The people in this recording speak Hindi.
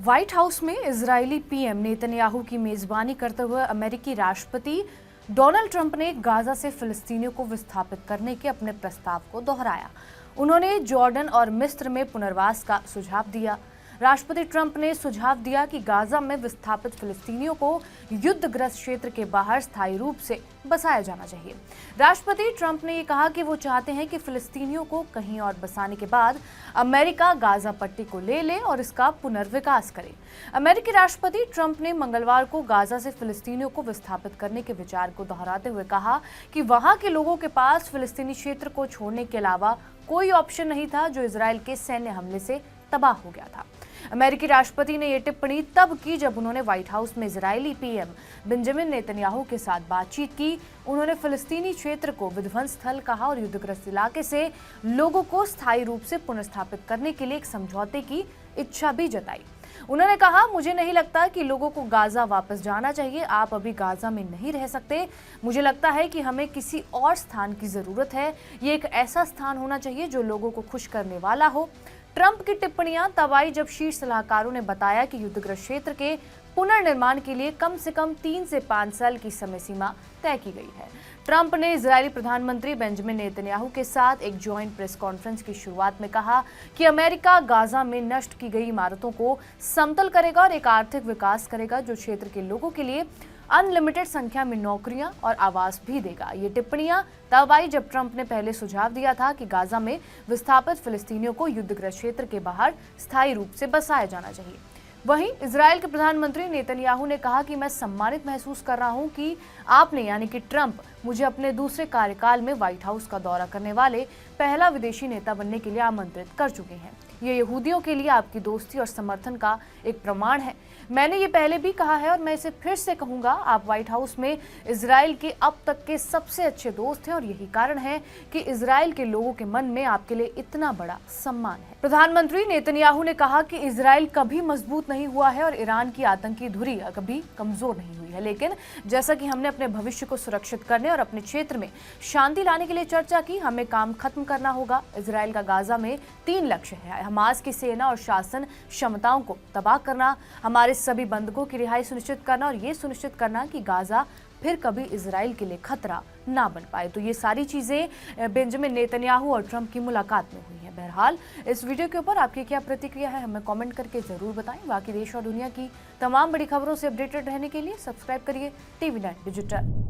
व्हाइट हाउस में इजरायली पीएम नेतन्याहू की मेजबानी करते हुए अमेरिकी राष्ट्रपति डोनाल्ड ट्रंप ने गाजा से फिलिस्तीनियों को विस्थापित करने के अपने प्रस्ताव को दोहराया। उन्होंने जॉर्डन और मिस्र में पुनर्वास का सुझाव दिया। राष्ट्रपति ट्रंप ने सुझाव दिया कि गाजा में विस्थापित फिलिस्तीनियों को युद्धग्रस्त क्षेत्र के बाहर स्थायी रूप से बसाया जाना चाहिए। राष्ट्रपति ट्रंप ने ये कहा कि वो चाहते हैं कि फिलिस्तीनियों को कहीं और बसाने के बाद अमेरिका गाजा पट्टी को ले ले और इसका पुनर्विकास करे। अमेरिकी राष्ट्रपति ट्रंप ने मंगलवार को गाजा से फिलिस्तीनियों को विस्थापित करने के विचार को दोहराते हुए कहा कि वहां के लोगों के पास फिलिस्तीनी क्षेत्र को छोड़ने के अलावा कोई ऑप्शन नहीं था जो इजरायल के सैन्य हमले से तबाह हो गया था। अमेरिकी राष्ट्रपति ने यह टिप्पणी तब की जब उन्होंने व्हाइट हाउस में इजरायली पीएम बेंजामिन नेतन्याहू के साथ बातचीत की। उन्होंने फिलिस्तीनी क्षेत्र को विध्वंस स्थल कहा और युद्धग्रस्त इलाके से लोगों को स्थायी रूप से पुनर्स्थापित करने के लिए एक समझौते की इच्छा भी जताई। उन्होंने कहा, मुझे नहीं लगता कि लोगों को गाजा वापस जाना चाहिए। आप अभी गाजा में नहीं रह सकते। मुझे लगता है कि हमें किसी और स्थान की जरूरत है। ये एक ऐसा स्थान होना चाहिए जो लोगों को खुश करने वाला हो। ट्रंप की टिप्पणियां तब आई जब शीर्ष सलाहकारों ने बताया कि युद्धग्रस्त क्षेत्र के पुनर्निर्माण के लिए कम से कम 3 से 5 साल की समय सीमा तय की गई है। ट्रंप ने इजरायली प्रधानमंत्री बेंजामिन नेतन्याहू के साथ एक जॉइंट प्रेस कॉन्फ्रेंस की शुरुआत में कहा कि अमेरिका गाजा में नष्ट की गई इमारतों को समतल करेगा और एक आर्थिक विकास करेगा जो क्षेत्र के लोगों के लिए अनलिमिटेड संख्या में नौकरियां और आवास भी देगा। ये टिप्पणियां तब आई जब ट्रंप ने पहले सुझाव दिया था कि गाजा में विस्थापित फिलिस्तीनियों को युद्धग्रस्त क्षेत्र के बाहर स्थायी रूप से बसाया जाना चाहिए। वहीं इजरायल के प्रधानमंत्री नेतन्याहू ने कहा कि मैं सम्मानित महसूस कर रहा हूं कि आपने यानी कि ट्रंप मुझे अपने दूसरे कार्यकाल में व्हाइट हाउस का दौरा करने वाले पहला विदेशी नेता बनने के लिए आमंत्रित कर चुके हैं। ये यहूदियों के लिए आपकी दोस्ती और समर्थन का एक प्रमाण है। मैंने ये पहले भी कहा है और मैं इसे फिर से कहूंगा, आप व्हाइट हाउस में इजरायल के अब तक के सबसे अच्छे दोस्त हैं और यही कारण है कि इजरायल के लोगों के मन में आपके लिए इतना बड़ा सम्मान है। प्रधानमंत्री नेतन्याहू ने कहा कि इजरायल कभी मजबूत नहीं हुआ है और ईरान की आतंकी धुरी कभी कमजोर नहीं हुई है, लेकिन जैसा कि हमने अपने भविष्य को सुरक्षित करने और अपने क्षेत्र में शांति लाने के लिए चर्चा की, हमें काम खत्म करना होगा। इजरायल का गाजा में 3 लक्ष्य है। हमास की सेना और शासन क्षमताओं को तबाह करना, हमारे सभी बंधकों की रिहाई सुनिश्चित करना और ये सुनिश्चित करना कि गाजा फिर कभी इजरायल के लिए खतरा ना बन पाए। तो ये सारी चीजें बेंजामिन नेतन्याहू और ट्रंप की मुलाकात में हुई है। बहरहाल इस वीडियो के ऊपर आपकी क्या प्रतिक्रिया है, हमें कमेंट करके जरूर बताएं। बाकी देश और दुनिया की तमाम बड़ी खबरों से अपडेटेड रहने के लिए सब्सक्राइब करिए TV9 डिजिटल।